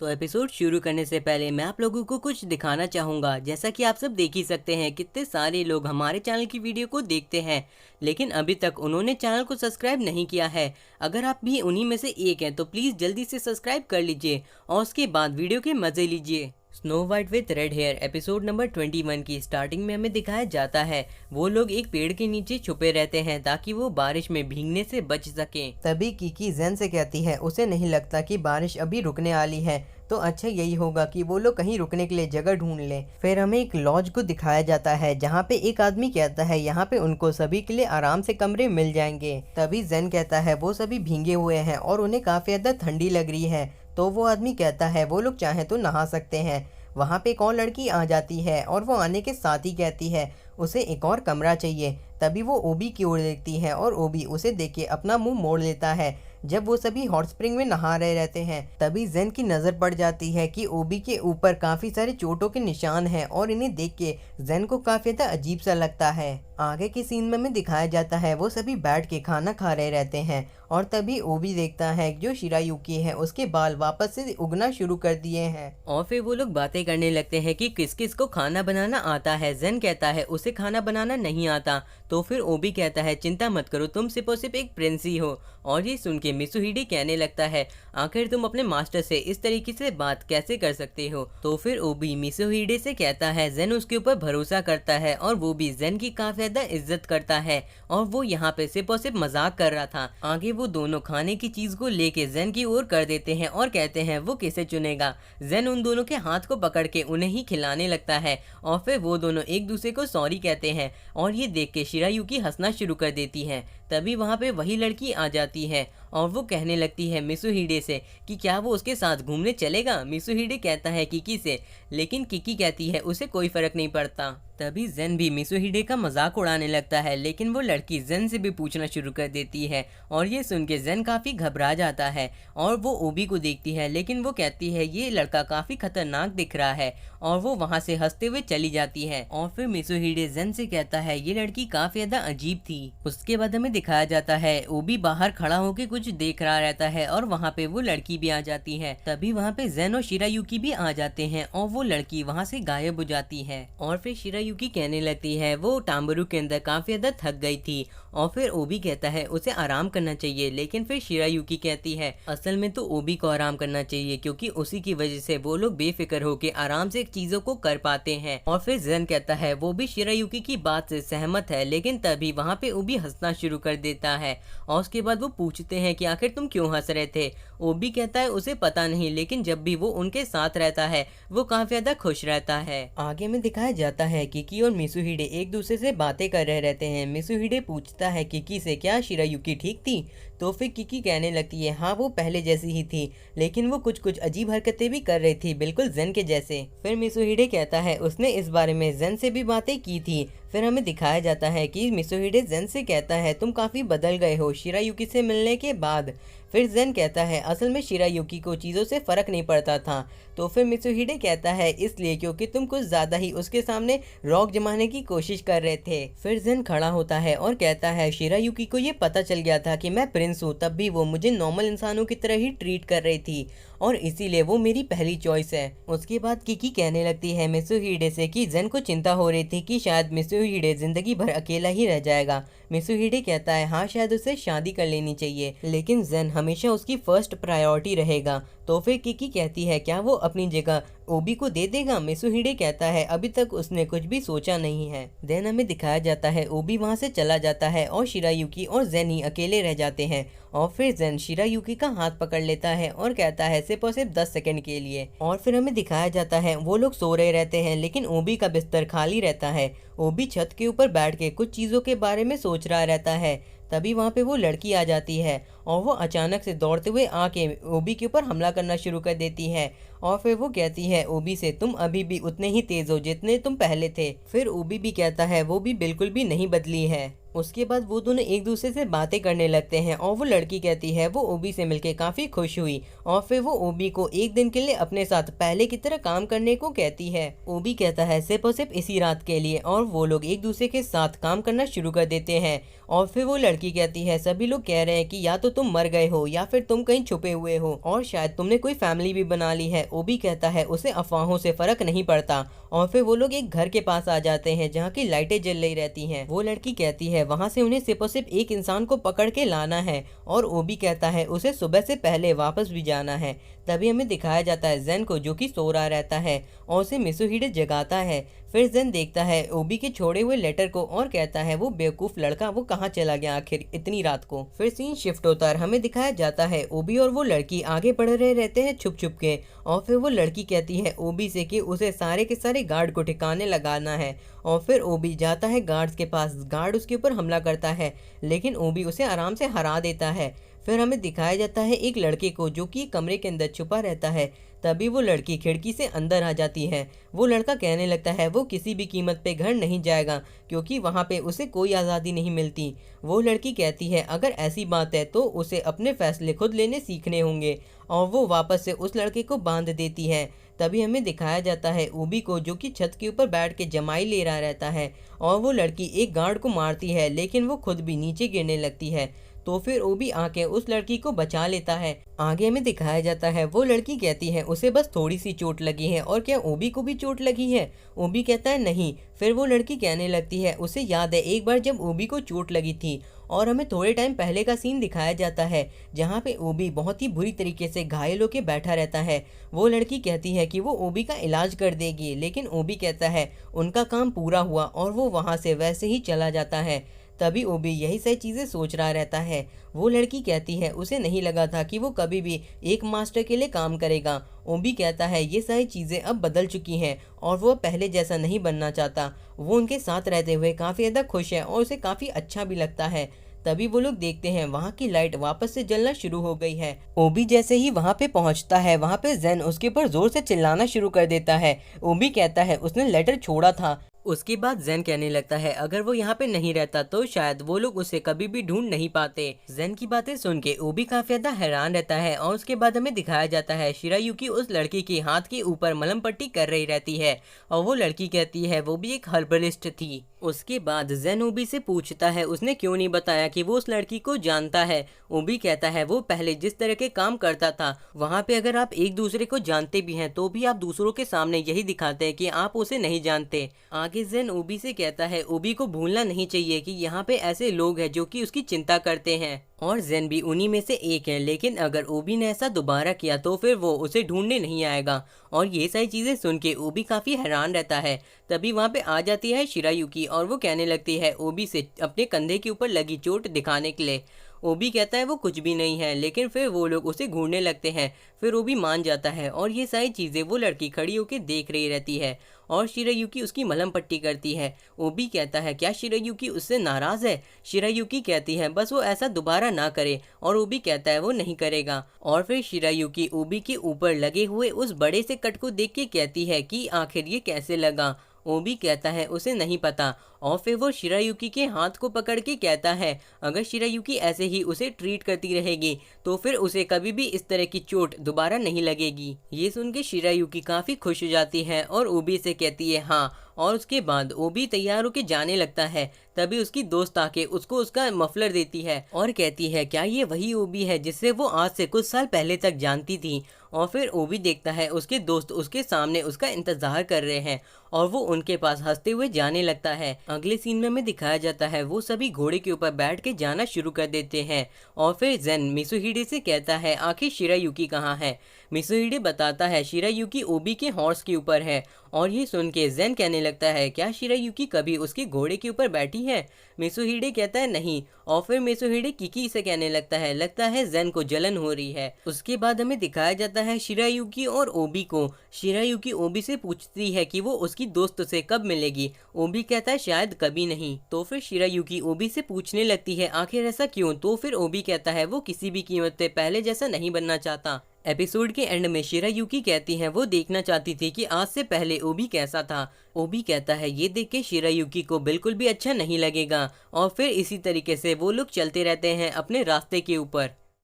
तो एपिसोड शुरू करने से पहले मैं आप लोगों को कुछ दिखाना चाहूँगा। जैसा कि आप सब देख ही सकते हैं कितने सारे लोग हमारे चैनल की वीडियो को देखते हैं, लेकिन अभी तक उन्होंने चैनल को सब्सक्राइब नहीं किया है। अगर आप भी उन्हीं में से एक हैं तो प्लीज़ जल्दी से सब्सक्राइब कर लीजिए और उसके बाद वीडियो के मज़े लीजिए। Snow white with red hair episode number 21 की स्टार्टिंग में हमें दिखाया जाता है वो लोग एक पेड़ के नीचे छुपे रहते हैं ताकि वो बारिश में भीगने से बच सकें। तभी कीकी जेन से कहती है उसे नहीं लगता कि बारिश अभी रुकने वाली है, तो अच्छा यही होगा कि वो लोग कहीं रुकने के लिए जगह ढूंढ लें। फिर हमें एक लॉज को दिखाया जाता है जहाँ पे एक आदमी कहता है यहाँ पे उनको सभी के लिए आराम से कमरे मिल जाएंगे। तभी जेन कहता है वो सभी भीगे हुए हैं और उन्हें काफी ज्यादा ठंडी लग रही है, तो वो आदमी कहता है वो लोग चाहे तो नहा सकते हैं। वहाँ पे एक और लड़की आ जाती है और वो आने के साथ ही कहती है उसे एक और कमरा चाहिए। तभी वो ओबी की ओर देखती है और ओबी उसे देख के अपना मुंह मोड़ लेता है। जब वो सभी हॉट स्प्रिंग में नहा रहे रहते हैं तभी जेन की नज़र पड़ जाती है कि ओबी के ऊपर काफ़ी सारे चोटों के निशान हैं और इन्हें देख के जेन को काफ़ी ज़्यादा अजीब सा लगता है। आगे की सीन में हमें दिखाया जाता है वो सभी बैठ के खाना खा रहे रहते हैं और तभी ओबी देखता है जो शिरायुकी है उसके बाल वापस से उगना शुरू कर दिए हैं। और फिर वो लोग बातें करने लगते हैं कि किस किस को खाना बनाना आता है। जेन कहता है उसे खाना बनाना नहीं आता। तो फिर ओबी कहता है चिंता मत करो, तुम सिर्फ और सिर्फ एक प्रिंस ही हो। और ये सुन के मिसुहिडे कहने लगता है आखिर तुम अपने मास्टर से इस तरीके से बात कैसे कर सकते हो। तो फिर ओबी मिसुहिडे से कहता है जेन उसके ऊपर भरोसा करता है और वो भी जेन की काफी ज्यादा इज्जत करता है और वो यहाँ पे सिर्फ और सिर्फ मजाक कर रहा था। आगे वो दोनों खाने की चीज को लेके जेन की ओर कर देते हैं और कहते हैं वो किसे चुनेगा। जेन उन दोनों के हाथ को पकड़ के उन्हें ही खिलाने लगता है और फिर वो दोनों एक दूसरे को सॉरी कहते हैं और ये देख के शिरायुकी हंसना शुरू कर देती है। तभी वहाँ पे वही लड़की आ जाती है और वो कहने लगती है मिसुहिडे से कि क्या वो उसके साथ घूमने चलेगा। मिसुहिडे कहता है किकी से, लेकिन किकी कहती है उसे कोई फर्क नहीं पड़ता। तभी जेन भी मिसुहिडे का मजाक उड़ाने लगता है, लेकिन वो लड़की जेन से भी पूछना शुरू कर देती है और ये सुन के जेन काफ़ी घबरा जाता है और वो ओबी को देखती है, लेकिन वो कहती है ये लड़का काफ़ी खतरनाक दिख रहा है और वो वहाँ से हंसते हुए चली जाती है। और फिर मिसुहिडे जेन से कहता है ये लड़की काफ़ी ज़्यादा अजीब थी। उसके बाद हमें दिखाया जाता है ओबी बाहर खड़ा होकर कुछ देख रहा रहता है और वहाँ पे वो लड़की भी आ जाती है। तभी वहाँ पे जेन और शिरायुकी भी आ जाते हैं और वो लड़की वहाँ से गायब हो जाती है। और फिर शिरायुकी कहने लगती है वो टाम्बरू के अंदर काफी ज्यादा थक गई थी और फिर ओबी कहता है उसे आराम करना चाहिए, लेकिन फिर शिरायुकी कहती है असल में तो ओबी को आराम करना चाहिए क्योंकि उसी की वजह से वो लोग बेफिक्र होकर आराम से चीजों को कर पाते हैं। और फिर जेन कहता है वो भी शिरायुकी की बात से सहमत है, लेकिन तभी वहाँ पे ओबी हंसना शुरू कर देता है और उसके बाद वो पूछते हैं कि आखिर तुम क्यों हंस रहे थे। ओबी कहता है उसे पता नहीं, लेकिन जब भी वो उनके साथ रहता है वो काफी ज्यादा खुश रहता है। आगे में दिखाया जाता है किकी और मिसुहिडे एक दूसरे से बातें कर रहे रहते हैं। मिसुहिडे पूछता है किकी से क्या शिरायुकी ठीक थी, तो फिर किकी कहने लगती है हाँ वो पहले जैसी ही थी, लेकिन वो कुछ कुछ अजीब हरकतें भी कर रही थी बिल्कुल जेन के जैसे। फिर मिसुहिडे कहता है उसने इस बारे में जेन से भी बातें की थी। फिर हमें दिखाया जाता है कि मिसुहिडे जेन से कहता है तुम काफ़ी बदल गए हो शिरायुकी से मिलने के बाद। फिर जेन कहता है असल में शिरायुकी को चीज़ों से फ़र्क नहीं पड़ता था। तो फिर मिसुहिडे कहता है इसलिए क्योंकि तुम कुछ ज़्यादा ही उसके सामने रॉक जमाने की कोशिश कर रहे थे। फिर जेन खड़ा होता है और कहता है शिरायुकी को ये पता चल गया था कि मैं प्रिंस हूँ, तब भी वो मुझे नॉर्मल इंसानों की तरह ही ट्रीट कर रही थी और इसीलिए वो मेरी पहली चॉइस है। उसके बाद किकी कहने लगती है मिसुहिडे से कि जेन को चिंता हो रही थी कि शायद मिसुहिडे जिंदगी भर अकेला ही रह जाएगा। मिसुहिडे कहता है हाँ शायद उसे शादी कर लेनी चाहिए, लेकिन जेन हमेशा उसकी फर्स्ट प्रायोरिटी रहेगा। तो फिर किकी कहती है क्या वो अपनी जगह ओबी को दे देगा। मिसुहिडे कहता है अभी तक उसने कुछ भी सोचा नहीं है। देन हमें दिखाया जाता है ओबी वहाँ से चला जाता है और शिरायुकी और जेन ही अकेले रह जाते हैं और फिर जेन शिरायुकी का हाथ पकड़ लेता है और कहता है सिर्फ और सिर्फ 10 सेकंड के लिए। और फिर हमें दिखाया जाता है वो लोग सो रहे रहते हैं, लेकिन ओबी का बिस्तर खाली रहता है। ओबी छत के ऊपर बैठ के कुछ चीज़ों के बारे में सोच रहा रहता है। तभी वहाँ पे वो लड़की आ जाती है और वो अचानक से दौड़ते हुए आके ओबी के ऊपर हमला करना शुरू कर देती है और फिर वो कहती है ओबी से तुम अभी भी उतने ही तेज हो जितने तुम पहले थे। फिर ओबी भी कहता है वो भी बिल्कुल भी नहीं बदली है। उसके बाद वो दोनों एक दूसरे से बातें करने लगते हैं और वो लड़की कहती है वो ओबी से मिलके काफ़ी खुश हुई और फिर वो ओबी को एक दिन के लिए अपने साथ पहले की तरह काम करने को कहती है। ओबी कहता है सिर्फ और सिर्फ इसी रात के लिए और वो लोग एक दूसरे के साथ काम करना शुरू कर देते हैं। और फिर वो लड़की कहती है सभी लोग कह रहे हैं कि या तो तुम मर गए हो या फिर तुम कहीं छुपे हुए हो और शायद तुमने कोई फैमिली भी बना ली है। ओबी कहता है उसे अफवाहों से फर्क नहीं पड़ता और फिर वो लोग एक घर के पास आ जाते हैं जहाँ की लाइटें जल रही रहती हैं। वो लड़की कहती है वहां से उन्हें सिर्फ और सिर्फ एक इंसान को पकड़ के लाना है और ओबी कहता है उसे सुबह से पहले वापस भी जाना है। तभी हमें दिखाया जाता है जेन को जो कि सो रहा रहता है और उसे मिसुहिडे जगाता है। फिर जेन देखता है ओबी के छोड़े हुए लेटर को और कहता है वो बेवकूफ लड़का वो कहाँ चला गया आखिर इतनी रात को। फिर सीन शिफ्ट होता है, हमें दिखाया जाता है ओबी और वो लड़की आगे बढ़ रहे रहते हैं छुप छुप के और फिर वो लड़की कहती है ओबी से कि उसे सारे के सारे गार्ड को ठिकाने लगाना है और फिर ओबी जाता है गार्ड्स के पास। गार्ड उसके ऊपर हमला करता है लेकिन ओबी उसे आराम से हरा देता है। फिर हमें दिखाया जाता है एक लड़के को जो कि कमरे के अंदर छुपा रहता है। तभी वो लड़की खिड़की से अंदर आ जाती है। वो लड़का कहने लगता है वो किसी भी कीमत पे घर नहीं जाएगा क्योंकि वहाँ पे उसे कोई आज़ादी नहीं मिलती। वो लड़की कहती है अगर ऐसी बात है तो उसे अपने फैसले खुद लेने सीखने होंगे और वो वापस से उस लड़के को बांध देती है। तभी हमें दिखाया जाता है ओबी को जो कि छत के ऊपर बैठ के जमाई ले रहा रहता है और वो लड़की एक गार्ड को मारती है लेकिन वो खुद भी नीचे गिरने लगती है। तो फिर ओबी आके उस लड़की को बचा लेता है। आगे हमें दिखाया जाता है वो लड़की कहती है उसे बस थोड़ी सी चोट लगी है और क्या ओबी को भी चोट लगी है। ओबी कहता है नहीं। फिर वो लड़की कहने लगती है उसे याद है एक बार जब ओबी को चोट लगी थी और हमें थोड़े टाइम पहले का सीन दिखाया जाता है जहाँ पे ओबी बहुत ही बुरी तरीके से घायल होकर बैठा रहता है। वो लड़की कहती है कि वो ओबी का इलाज कर देगी लेकिन ओबी कहता है उनका काम पूरा हुआ और वो वहाँ से वैसे ही चला जाता है। तभी ओबी यही सही चीज़ें सोच रहा रहता है। वो लड़की कहती है उसे नहीं लगा था कि वो कभी भी एक मास्टर के लिए काम करेगा। ओबी कहता है ये सारी चीज़ें अब बदल चुकी हैं और वो पहले जैसा नहीं बनना चाहता। वो उनके साथ रहते हुए काफ़ी ज़्यादा खुश है और उसे काफ़ी अच्छा भी लगता है। तभी वो लोग देखते हैं वहाँ की लाइट वापस से जलना शुरू हो गई है। ओबी जैसे ही वहाँ पे पहुँचता है वहाँ पे जेन उसके ऊपर जोर से चिल्लाना शुरू कर देता है। ओबी कहता है उसने लेटर छोड़ा था। उसके बाद जेन कहने लगता है अगर वो यहाँ पे नहीं रहता तो शायद वो लोग उसे कभी भी ढूंढ नहीं पाते। जेन की बातें सुन के ओबी काफी ज्यादा हैरान रहता है और उसके बाद हमें दिखाया जाता है शिरायुकी उस लड़की के हाथ के ऊपर मलहम पट्टी कर रही रहती है और वो लड़की कहती है वो भी एक हर्बलिस्ट थी। उसके बाद जेन ओबी से पूछता है उसने क्यों नहीं बताया कि वो उस लड़की को जानता है। ओबी कहता है वो पहले जिस तरह के काम करता था वहाँ पे अगर आप एक दूसरे को जानते भी हैं तो भी आप दूसरों के सामने यही दिखाते हैं कि आप उसे नहीं जानते। आगे जेन ओबी से कहता है ओबी को भूलना नहीं चाहिए कि यहाँ पे ऐसे लोग हैं जो कि उसकी चिंता करते हैं और जेन भी उन्हीं में से एक है। लेकिन अगर ओबी ने ऐसा दोबारा किया तो फिर वो उसे ढूंढने नहीं आएगा। और ये सारी चीज़ें सुन के ओबी काफ़ी हैरान रहता है। तभी वहाँ पे आ जाती है शिरायुकी और वो कहने लगती है ओबी से अपने कंधे के ऊपर लगी चोट दिखाने के लिए। ओबी कहता है वो कुछ भी नहीं है लेकिन फिर वो लोग उसे घूरने लगते हैं। फिर ओबी मान जाता है और ये सारी चीज़ें वो लड़की खड़ी होकर देख रही रहती है और शिरायुकी उसकी मलहम पट्टी करती है। ओबी कहता है क्या शिरायुकी उससे नाराज़ है। शिरायुकी कहती है बस वो ऐसा दोबारा ना करे और ओबी कहता है वो नहीं करेगा। और फिर शिरायुकी ओबी के ऊपर लगे हुए उस बड़े से कट को देख के कहती है कि आखिर ये कैसे लगा। ओबी कहता है उसे नहीं पता और फिर वो शिरायुकी के हाथ को पकड़ के कहता है अगर शिरायुकी ऐसे ही उसे ट्रीट करती रहेगी तो फिर उसे कभी भी इस तरह की चोट दोबारा नहीं लगेगी। ये सुन के शिरायुकी काफ़ी खुश हो जाती है और ओबी से कहती है हाँ। और उसके बाद ओबी तैयार होकर जाने लगता है। तभी उसकी दोस्त आके उसको उसका मफलर देती है और कहती है क्या ये वही ओबी है जिससे वो आज से कुछ साल पहले तक जानती थी। और फिर ओबी देखता है उसके दोस्त उसके सामने उसका इंतजार कर रहे हैं और वो उनके पास हंसते हुए जाने लगता है। अगले सीन में हमें दिखाया जाता है वो सभी घोड़े के ऊपर बैठ के जाना शुरू कर देते हैं और फिर जेन मिसुहिडे से कहता है आखिर शिरायुकी कहाँ है। मिसुहिडे बताता है शिरायुकी ओबी के हॉर्स के ऊपर है और ये सुन के जेन कहने लगता है क्या शिरायुकी कभी उसके घोड़े के ऊपर बैठी है। मिसुहिडे कहता है नहीं और फिर मिसुहिडे किकी से कहने लगता है जेन को जलन हो रही है। उसके बाद हमें दिखाया जाता है शिरायुकी और ओबी को। शिरायुकी ओबी से पूछती है कि वो उसकी दोस्त से कब मिलेगी। ओबी कहता है शायद कभी नहीं। तो फिर शिरायुकी ओबी से पूछने लगती है आखिर ऐसा क्यों। तो फिर ओबी कहता है वो किसी भी कीमत पे पहले जैसा नहीं बनना चाहता। एपिसोड के एंड में शिरायुकी कहती हैं वो देखना चाहती थी कि आज से पहले ओबी कैसा था। ओबी कहता है ये देख के शिरायुकी को बिल्कुल भी अच्छा नहीं लगेगा और फिर इसी तरीके से वो लोग चलते रहते हैं अपने रास्ते के ऊपर।